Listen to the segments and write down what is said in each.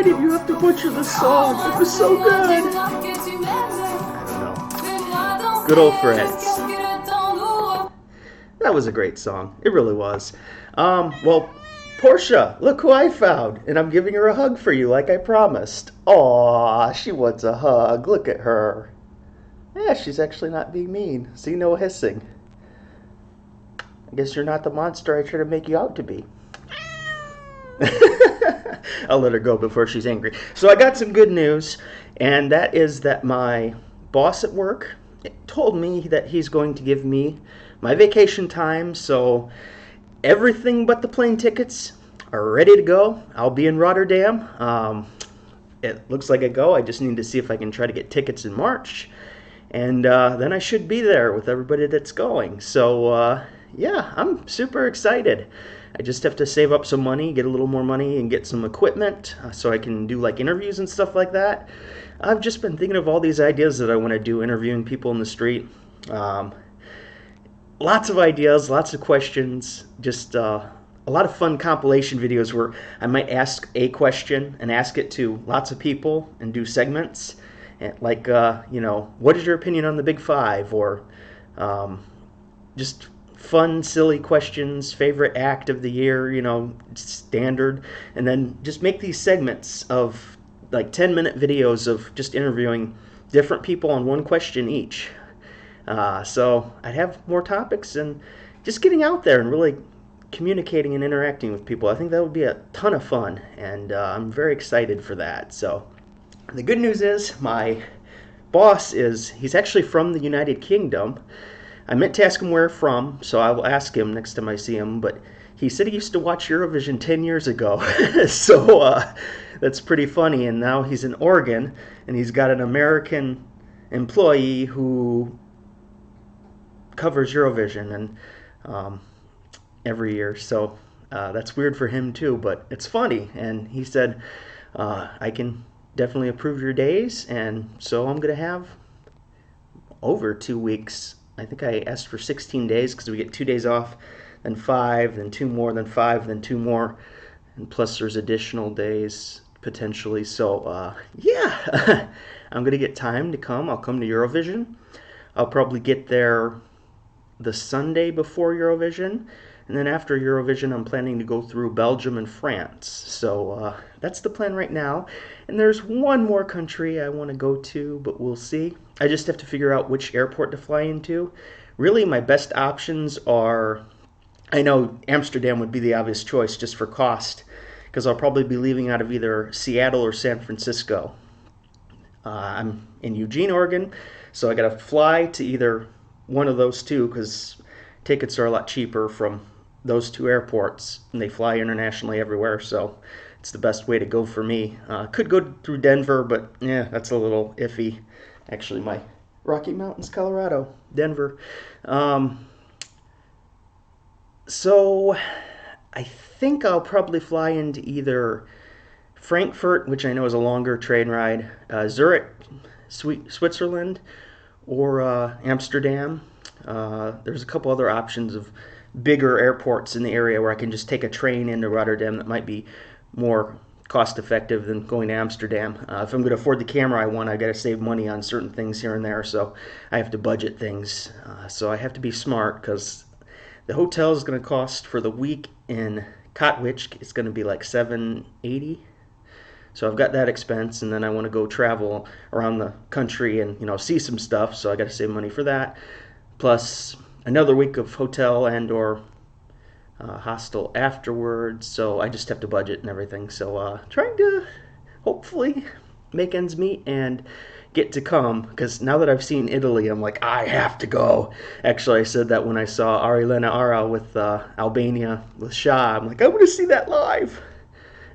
why did you have to butcher the song? It was so good. I don't know. Good old friends. That was a great song. It really was. Well, Portia, look who I found. And I'm giving her a hug for you like I promised. Aw, she wants a hug. Look at her. Yeah, she's actually not being mean. See, no hissing. I guess you're not the monster I try to make you out to be. I'll let her go before she's angry. So I got some good news, and that is that my boss at work told me that he's going to give me my vacation time, so everything but the plane tickets are ready to go. I'll be in Rotterdam. It looks like I go. I just need to see if I can try to get tickets in March, and then I should be there with everybody that's going. So yeah, I'm super excited. I just have to save up some money, get a little more money, and get some equipment so I can do like interviews and stuff like that. I've just been thinking of all these ideas that I want to do, interviewing people in the street. Lots of ideas, lots of questions, just a lot of fun compilation videos where I might ask a question and ask it to lots of people and do segments. Like, what is your opinion on the Big Five? Or just fun, silly questions, favorite act of the year, standard. And then just make these segments of like 10-minute videos of just interviewing different people on one question each. So I'd have more topics and just getting out there and really communicating and interacting with people. I think that would be a ton of fun, and I'm very excited for that. So the good news is my boss he's actually from the United Kingdom. I meant to ask him where from, so I will ask him next time I see him, but he said he used to watch Eurovision 10 years ago, so that's pretty funny, and now he's in Oregon, and he's got an American employee who covers Eurovision and every year, so that's weird for him too, but it's funny. And he said, I can definitely approve your days, and so I'm going to have over 2 weeks. I think I asked for 16 days because we get 2 days off, then 5, then 2 more, then 5, then 2 more, and plus there's additional days potentially. So yeah, I'm going to get time to come. I'll come to Eurovision. I'll probably get there the Sunday before Eurovision, and then after Eurovision I'm planning to go through Belgium and France. So that's the plan right now, and there's one more country I want to go to, but we'll see. I just have to figure out which airport to fly into. Really, my best options are, I know Amsterdam would be the obvious choice just for cost, because I'll probably be leaving out of either Seattle or San Francisco. I'm in Eugene, Oregon, so I got to fly to either one of those two because tickets are a lot cheaper from those two airports, and they fly internationally everywhere, so it's the best way to go for me. Could go through Denver, but yeah, that's a little iffy. Actually, my Rocky Mountains, Colorado, Denver. So I think I'll probably fly into either Frankfurt, which I know is a longer train ride, Zurich, Switzerland, or Amsterdam. There's a couple other options of bigger airports in the area where I can just take a train into Rotterdam that might be more cost effective than going to Amsterdam. If I'm going to afford the camera I want, I got to save money on certain things here and there, so I have to budget things. So I have to be smart because the hotel is going to cost for the week in Katwijk. It's going to be like $780. So I've got that expense, and then I want to go travel around the country and see some stuff. So I got to save money for that. Plus another week of hotel and or hostel afterwards. So I just have to budget and everything. So trying to hopefully make ends meet and get to come, because now that I've seen Italy, I'm like, I have to go. Actually, I said that when I saw Ari Lena Ara with Albania with Shah. I'm like, I want to see that live.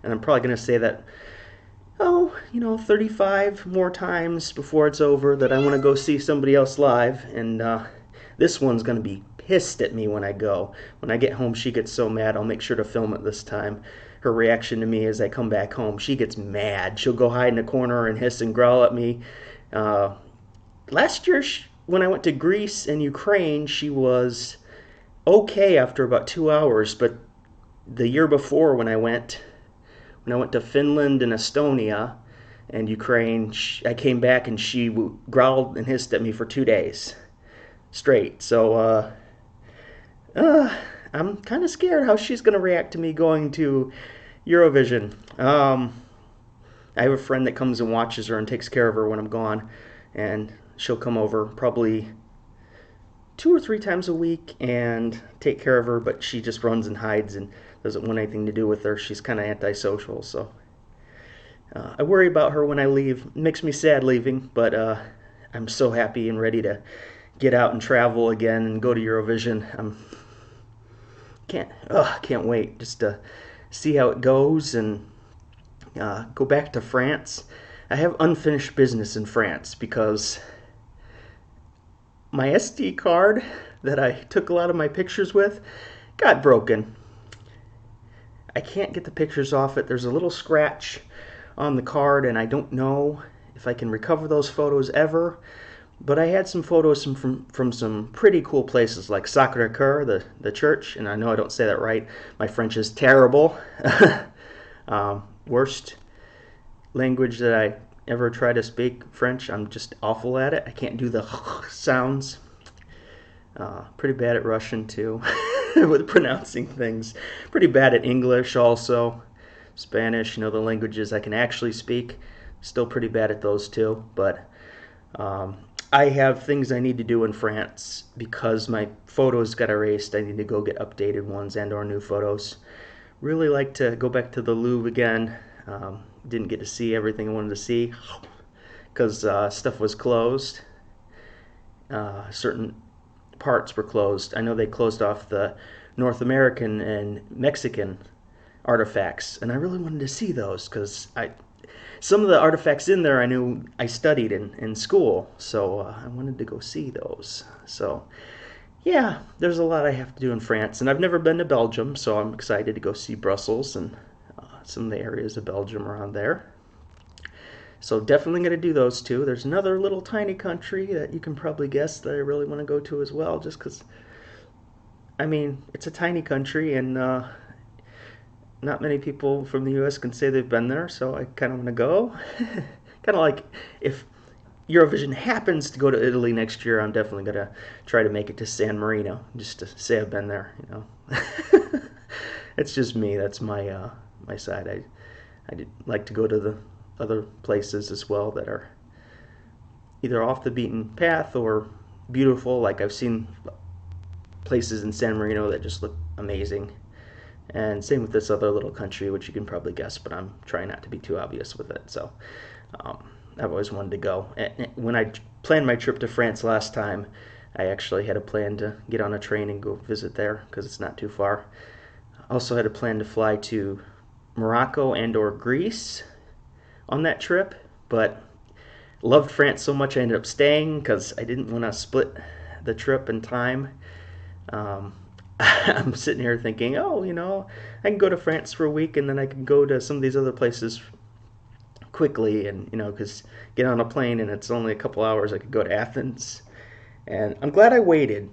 And I'm probably going to say that 35 more times before it's over that I want to go see somebody else live. And this one's going to be pissed at me when I go. When I get home, she gets so mad. I'll make sure to film it this time. Her reaction to me as I come back home, she gets mad. She'll go hide in a corner and hiss and growl at me. Last year, when I went to Greece and Ukraine, she was okay after about 2 hours. But the year before when I went, when I went to Finland and Estonia and Ukraine, I came back and she growled and hissed at me for 2 days straight. So I'm kind of scared how she's going to react to me going to Eurovision. I have a friend that comes and watches her and takes care of her when I'm gone, and she'll come over probably 2 or 3 times a week and take care of her, but she just runs and hides and doesn't want anything to do with her. She's kind of antisocial, so I worry about her when I leave. It makes me sad leaving, but I'm so happy and ready to get out and travel again and go to Eurovision. Can't wait just to see how it goes and go back to France. I have unfinished business in France because my SD card that I took a lot of my pictures with got broken. I can't get the pictures off it. There's a little scratch on the card, and I don't know if I can recover those photos ever. But I had some photos from some pretty cool places like Sacré-Cœur, the church, and I know I don't say that right. My French is terrible. Worst language that I ever try to speak, French. I'm just awful at it. I can't do the sounds. Pretty bad at Russian too, with pronouncing things. Pretty bad at English also. Spanish, the languages I can actually speak. Still pretty bad at those too. But I have things I need to do in France because my photos got erased. I need to go get updated ones and or new photos. Really like to go back to the Louvre again. Didn't get to see everything I wanted to see because stuff was closed. Certain parts were closed. I know they closed off the North American and Mexican artifacts, and I really wanted to see those because some of the artifacts in there I knew I studied in school, so I wanted to go see those. So yeah, there's a lot I have to do in France, and I've never been to Belgium, so I'm excited to go see Brussels and some of the areas of Belgium around there. So definitely going to do those two. There's another little tiny country that you can probably guess that I really want to go to as well, just because, it's a tiny country, and not many people from the U.S. can say they've been there, so I kind of want to go. Kind of like if Eurovision happens to go to Italy next year, I'm definitely going to try to make it to San Marino, just to say I've been there, It's just me. That's my side. I'd like to go to the other places as well that are either off the beaten path or beautiful. Like I've seen places in San Marino that just look amazing. And same with this other little country, which you can probably guess, but I'm trying not to be too obvious with it. So I've always wanted to go. And when I planned my trip to France last time, I actually had a plan to get on a train and go visit there because it's not too far. I also had a plan to fly to Morocco and or Greece on that trip, but loved France so much I ended up staying because I didn't want to split the trip in time. I'm sitting here thinking, I can go to France for a week and then I can go to some of these other places quickly, and because get on a plane and it's only a couple hours. I could go to Athens, and I'm glad I waited.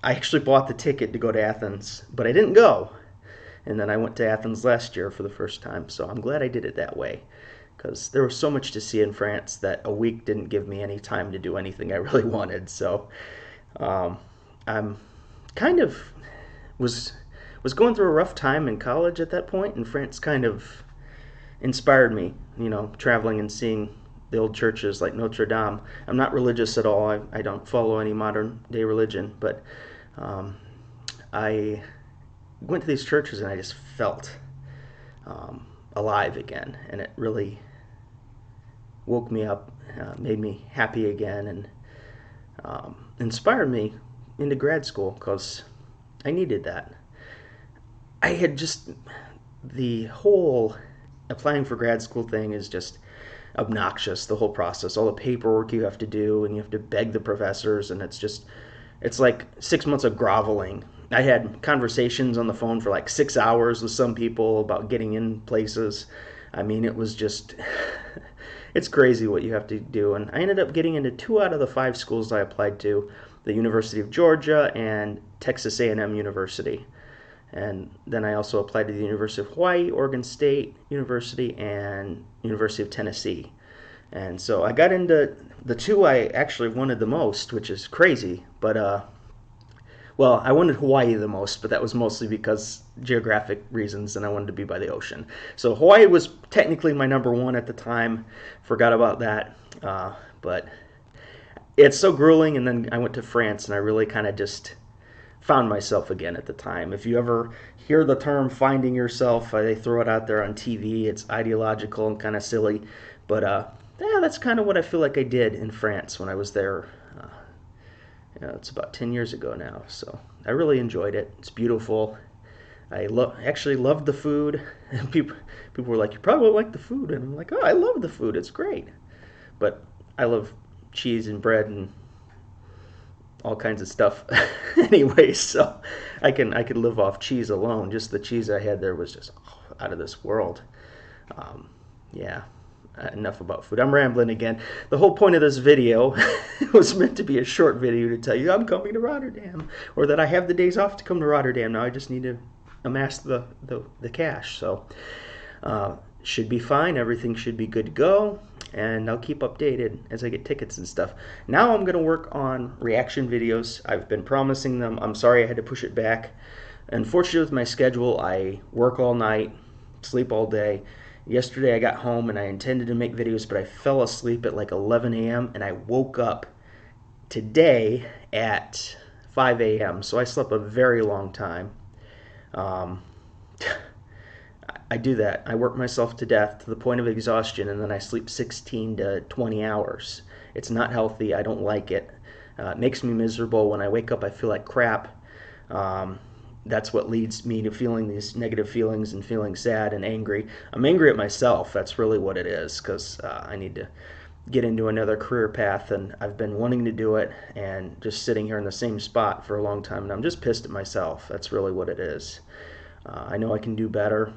I actually bought the ticket to go to Athens, but I didn't go. And then I went to Athens last year for the first time, so I'm glad I did it that way because there was so much to see in France that a week didn't give me any time to do anything I really wanted. So I'm kind of was going through a rough time in college at that point, and France kind of inspired me, traveling and seeing the old churches like Notre Dame. I'm not religious at all. I don't follow any modern day religion, but I went to these churches and I just felt alive again, and it really woke me up, made me happy again, and inspired me into grad school because I needed that. I had just, the whole applying for grad school thing is just obnoxious, the whole process, all the paperwork you have to do, and you have to beg the professors, and it's like 6 months of groveling. I had conversations on the phone for like 6 hours with some people about getting in places. It was just, it's crazy what you have to do. And I ended up getting into 2 out of the 5 schools I applied to, the University of Georgia and Texas A&M University. And then I also applied to the University of Hawaii, Oregon State University, and University of Tennessee. And so I got into the two I actually wanted the most, which is crazy. But well, I wanted Hawaii the most, but that was mostly because geographic reasons, and I wanted to be by the ocean. So Hawaii was technically my number one at the time. Forgot about that, but it's so grueling. And then I went to France, and I really kind of just found myself again at the time. If you ever hear the term finding yourself, they throw it out there on TV. It's ideological and kind of silly, but yeah, that's kind of what I feel like I did in France when I was there. It's about 10 years ago now, so I really enjoyed it. It's beautiful. I actually loved the food. And people were like, "You probably won't like the food," and I'm like, "Oh, I love the food. It's great." But I love cheese and bread and all kinds of stuff anyway, so I can live off cheese alone. Just the cheese I had there was just out of this world. Yeah, enough about food. I'm rambling again. The whole point of this video was meant to be a short video to tell you I'm coming to Rotterdam, or that I have the days off to come to Rotterdam. Now I just need to amass the cash, so should be fine. Everything should be good to go, and I'll keep updated as I get tickets and stuff. Now I'm going to work on reaction videos. I've been promising them. I'm sorry I had to push it back. Unfortunately, with my schedule, I work all night, sleep all day. Yesterday I got home and I intended to make videos, but I fell asleep at like 11 a.m. and I woke up today at 5 a.m. So I slept a very long time. I do that. I work myself to death to the point of exhaustion, and then I sleep 16 to 20 hours. It's not healthy. I don't like it. It makes me miserable. When I wake up, I feel like crap. That's what leads me to feeling these negative feelings and feeling sad and angry. I'm angry at myself. That's really what it is, because I need to get into another career path, and I've been wanting to do it and just sitting here in the same spot for a long time, and I'm just pissed at myself. That's really what it is. I know I can do better.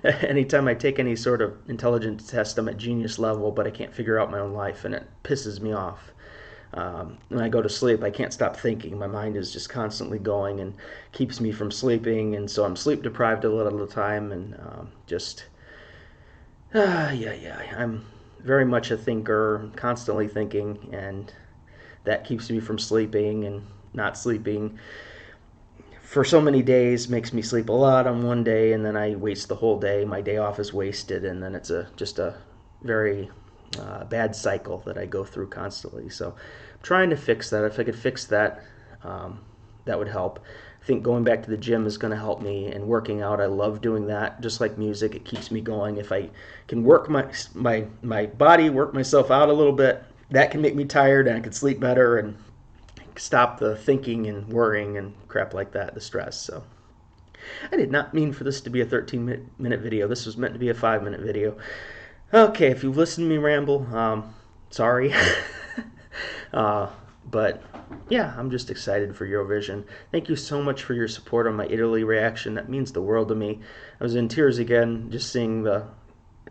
Anytime I take any sort of intelligence test, I'm at genius level, but I can't figure out my own life, and it pisses me off. When I go to sleep, I can't stop thinking. My mind is just constantly going and keeps me from sleeping, and so I'm sleep deprived a lot of the time, and I'm very much a thinker, constantly thinking, and that keeps me from sleeping, and not sleeping for so many days makes me sleep a lot on one day, and then I waste the whole day. My day off is wasted, and then it's just a very bad cycle that I go through constantly. So I'm trying to fix that. If I could fix that, that would help. I think going back to the gym is going to help me, and working out, I love doing that. Just like music, it keeps me going. If I can work my body, work myself out a little bit, that can make me tired, and I can sleep better and stop the thinking and worrying and crap like that, the stress. So I did not mean for this to be a 13-minute video. This was meant to be a 5-minute video. Okay, if you've listened to me ramble, sorry. But yeah, I'm just excited for Eurovision. Thank you so much for your support on my Italy reaction. That means the world to me. I was in tears again just seeing the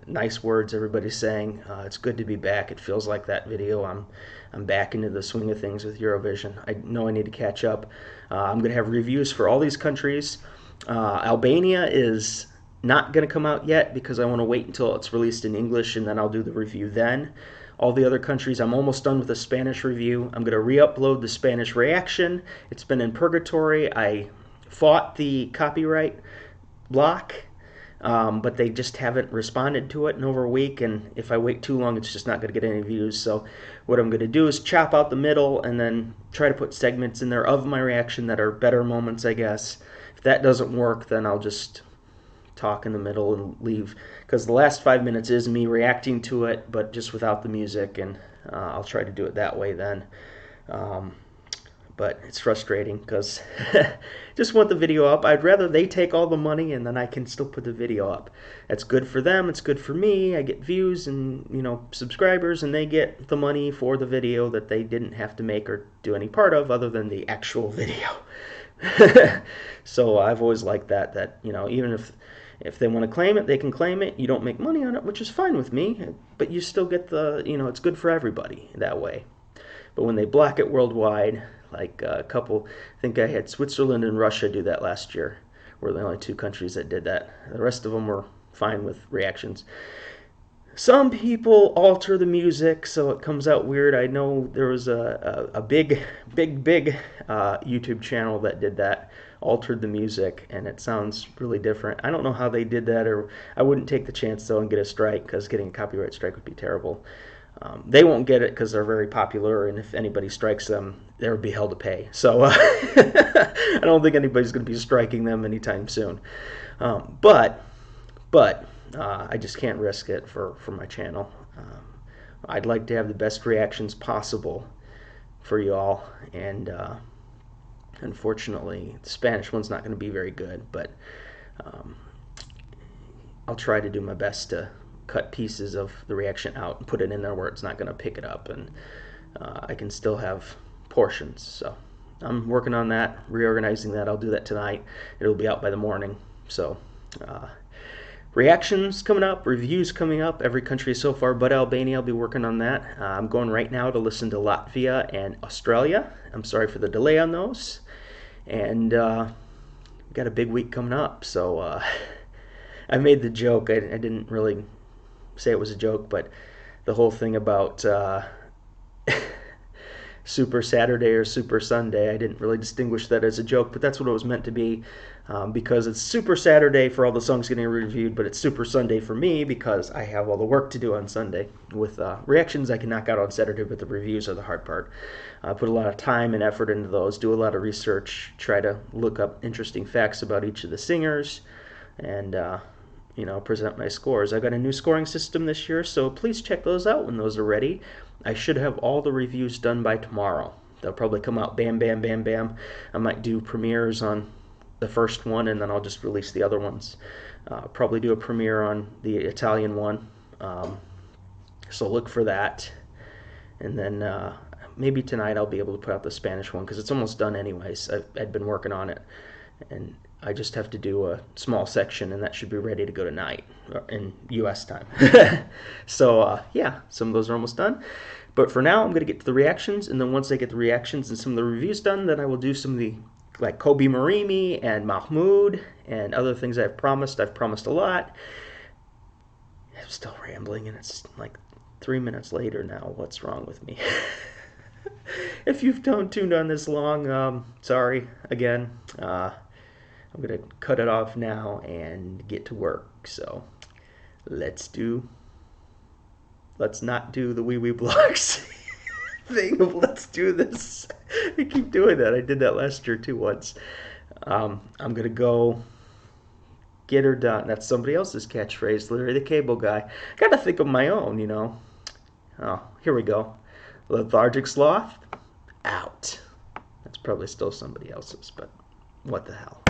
nice words everybody's saying. It's good to be back. It feels like that video. I'm back into the swing of things with Eurovision. I know I need to catch up. I'm going to have reviews for all these countries. Albania is not going to come out yet because I want to wait until it's released in English, and then I'll do the review then. All the other countries, I'm almost done with the Spanish review. I'm going to re-upload the Spanish reaction. It's been in purgatory. I fought the copyright block, but they just haven't responded to it in over a week, and if I wait too long, it's just not going to get any views. So what I'm going to do is chop out the middle and then try to put segments in there of my reaction that are better moments, I guess. If that doesn't work, then I'll just talk in the middle and leave, because the last 5 minutes is me reacting to it, but just without the music, and I'll try to do it that way then. But it's frustrating because just want the video up. I'd rather they take all the money and then I can still put the video up. That's good for them. It's good for me. I get views and, subscribers, and they get the money for the video that they didn't have to make or do any part of other than the actual video. So I've always liked that even if they want to claim it, they can claim it. You don't make money on it, which is fine with me, but you still get the, it's good for everybody that way. But when they block it worldwide, Like a couple, I think I had Switzerland and Russia do that last year. Were the only two countries that did that. The rest of them were fine with reactions. Some people alter the music so it comes out weird. I know there was a big YouTube channel that did that, altered the music, and it sounds really different. I don't know how they did that, or I wouldn't take the chance though and get a strike, because getting a copyright strike would be terrible. They won't get it because they're very popular, and if anybody strikes them, there would be hell to pay. So I don't think anybody's going to be striking them anytime soon. But I just can't risk it for my channel. I'd like to have the best reactions possible for you all, and unfortunately, the Spanish one's not going to be very good, but I'll try to do my best to cut pieces of the reaction out and put it in there where it's not going to pick it up, and I can still have portions. So I'm working on that, reorganizing that. I'll do that tonight. It'll be out by the morning. So reactions coming up, reviews coming up, every country so far but Albania. I'll be working on that. I'm going right now to listen to Latvia and Australia. I'm sorry for the delay on those. And got a big week coming up, so I made the joke. I didn't really say it was a joke, but the whole thing about Super Saturday or Super Sunday, I didn't really distinguish that as a joke, but that's what it was meant to be, because it's Super Saturday for all the songs getting reviewed, but it's Super Sunday for me because I have all the work to do on Sunday. With reactions I can knock out on Saturday, but the reviews are the hard part. I put a lot of time and effort into those, do a lot of research, try to look up interesting facts about each of the singers, and present my scores. I got a new scoring system this year, so please check those out when those are ready. I should have all the reviews done by tomorrow. They'll probably come out bam, bam, bam, bam. I might do premieres on the first one, and then I'll just release the other ones. Probably do a premiere on the Italian one, so look for that. And then maybe tonight I'll be able to put out the Spanish one, because it's almost done anyways. I've been working on it, and I just have to do a small section, and that should be ready to go tonight in U.S. time. So, yeah, some of those are almost done. But for now, I'm going to get to the reactions, and then once I get the reactions and some of the reviews done, then I will do some of the, like Kobe Marimi and Mahmoud and other things I've promised. I've promised a lot. I'm still rambling, and it's like 3 minutes later now. What's wrong with me? If you've tuned on this long, sorry again. I'm going to cut it off now and get to work. So let's not do the wee blocks thing of let's do this. I keep doing that. I did that last year too once. I'm going to go get her done. That's somebody else's catchphrase, Larry the Cable Guy. Got to think of my own, Oh, here we go. Lethargic Sloth, out. That's probably still somebody else's, but what the hell.